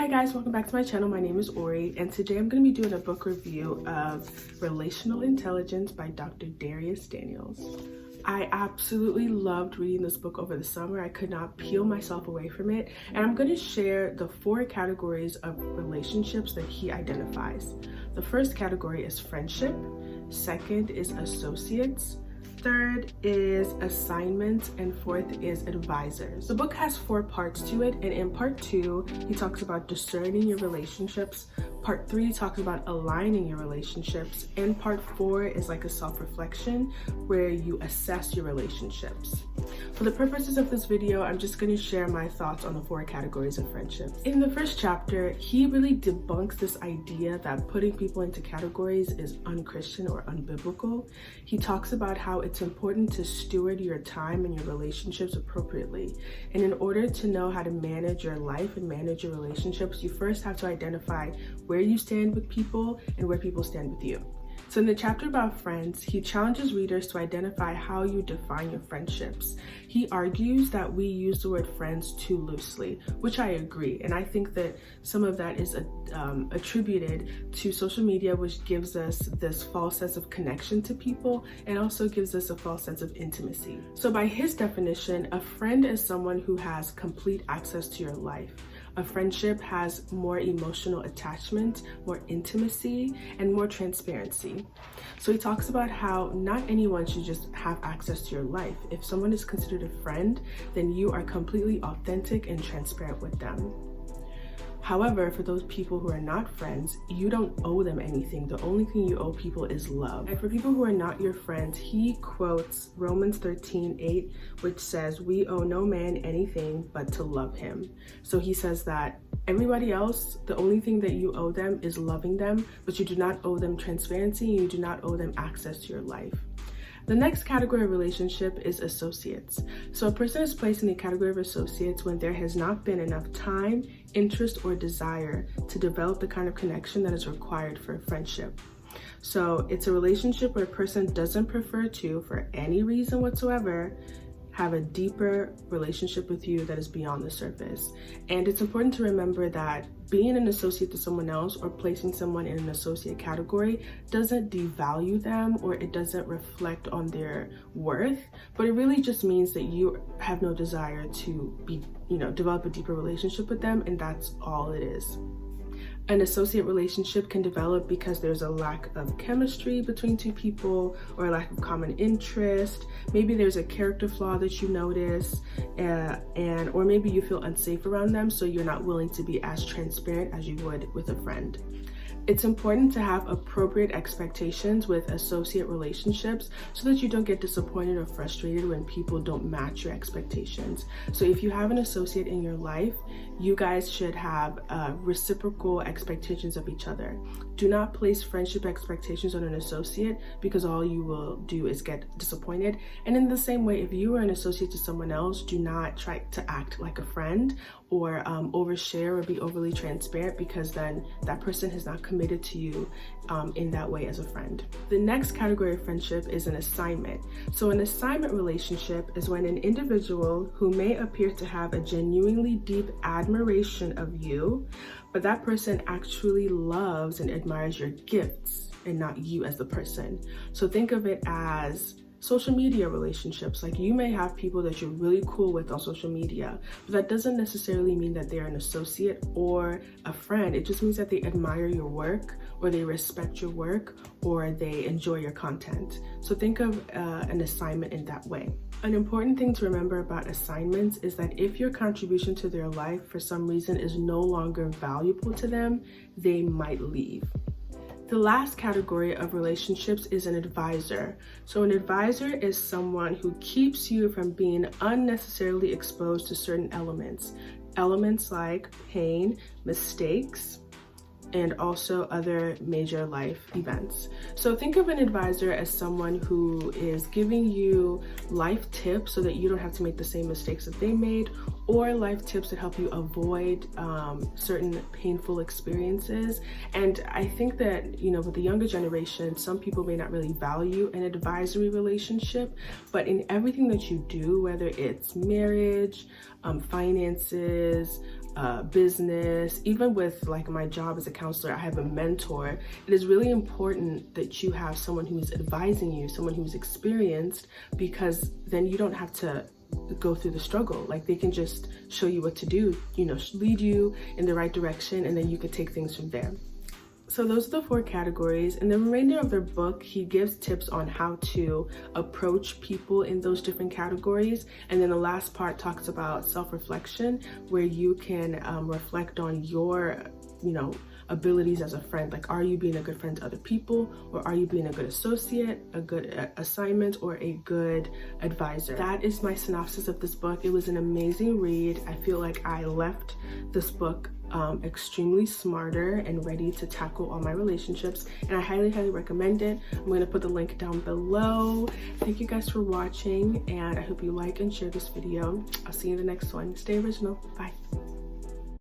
Hi guys, welcome back to my channel. My name is Ori, and today I'm going to be doing a book review of Relational Intelligence by Dr. Dharius Daniels. I absolutely loved reading this book over the summer. I could not peel myself away from it, and I'm going to share the 4 categories of relationships that he identifies. The first category is friendship, second is associates, third is assignments, and fourth is advisors. The book has 4 parts to it, and in part 2 he talks about discerning your relationships, part 3 talks about aligning your relationships, and part 4 is like a self-reflection where you assess your relationships. For the purposes of this video, I'm just going to share my thoughts on the 4 categories of friendships. In the first chapter, he really debunks this idea that putting people into categories is unchristian or unbiblical. He talks about how it's important to steward your time and your relationships appropriately. And in order to know how to manage your life and manage your relationships, you first have to identify where you stand with people and where people stand with you. So in the chapter about friends, he challenges readers to identify how you define your friendships. He argues that we use the word friends too loosely, which I agree. And I think that some of that is attributed to social media, which gives us this false sense of connection to people and also gives us a false sense of intimacy. So by his definition, a friend is someone who has complete access to your life. A friendship has more emotional attachment, more intimacy, and more transparency. So he talks about how not anyone should just have access to your life. If someone is considered a friend, then you are completely authentic and transparent with them. However, for those people who are not friends, you don't owe them anything. The only thing you owe people is love. And for people who are not your friends, he quotes Romans 13:8, which says, "We owe no man anything but to love him." So he says that everybody else, the only thing that you owe them is loving them, but you do not owe them transparency, and you do not owe them access to your life. The next category of relationship is associates. So a person is placed in the category of associates when there has not been enough time, interest, or desire to develop the kind of connection that is required for a friendship. So it's a relationship where a person doesn't prefer to, for any reason whatsoever, have a deeper relationship with you that is beyond the surface. And it's important to remember that being an associate to someone else or placing someone in an associate category doesn't devalue them, or it doesn't reflect on their worth, but it really just means that you have no desire to develop a deeper relationship with them, and that's all it is. An associate relationship can develop because there's a lack of chemistry between 2 people, or a lack of common interest. Maybe there's a character flaw that you notice, or maybe you feel unsafe around them, so you're not willing to be as transparent as you would with a friend. It's important to have appropriate expectations with associate relationships so that you don't get disappointed or frustrated when people don't match your expectations. So if you have an associate in your life, you guys should have reciprocal expectations of each other. Do not place friendship expectations on an associate, because all you will do is get disappointed. And in the same way, if you are an associate to someone else, do not try to act like a friend or overshare or be overly transparent, because then that person has not committed to you in that way as a friend. The next category of friendship is an assignment. So an assignment relationship is when an individual who may appear to have a genuinely deep admiration of you, but that person actually loves and admires your gifts and not you as the person. So think of it as social media relationships. Like, you may have people that you're really cool with on social media, but that doesn't necessarily mean that they're an associate or a friend. It just means that they admire your work, or they respect your work, or they enjoy your content. So think of an assignment in that way. An important thing to remember about assignments is that if your contribution to their life for some reason is no longer valuable to them, they might leave. The last category of relationships is an advisor. So an advisor is someone who keeps you from being unnecessarily exposed to certain elements. Elements like pain, mistakes, and also other major life events. So think of an advisor as someone who is giving you life tips so that you don't have to make the same mistakes that they made, or life tips that help you avoid certain painful experiences. And I think that, with the younger generation, some people may not really value an advisory relationship, but in everything that you do, whether it's marriage, finances, business, even with like my job as a counselor, I have a mentor. It is really important that you have someone who's advising you, someone who's experienced, because then you don't have to go through the struggle. Like, they can just show you what to do, lead you in the right direction, and then you could take things from there. So those are the 4 categories. In the remainder of their book, he gives tips on how to approach people in those different categories. And then the last part talks about self-reflection, where you can reflect on your, abilities as a friend. Like, are you being a good friend to other people, or are you being a good associate, a good assignment, or a good advisor? That is my synopsis of this book. It was an amazing read. I feel like I left this book extremely smarter and ready to tackle all my relationships, and I highly recommend it. I'm going to put the link down below. Thank you guys for watching, and I hope you like and share this video. I'll see you in the next one. Stay original. Bye.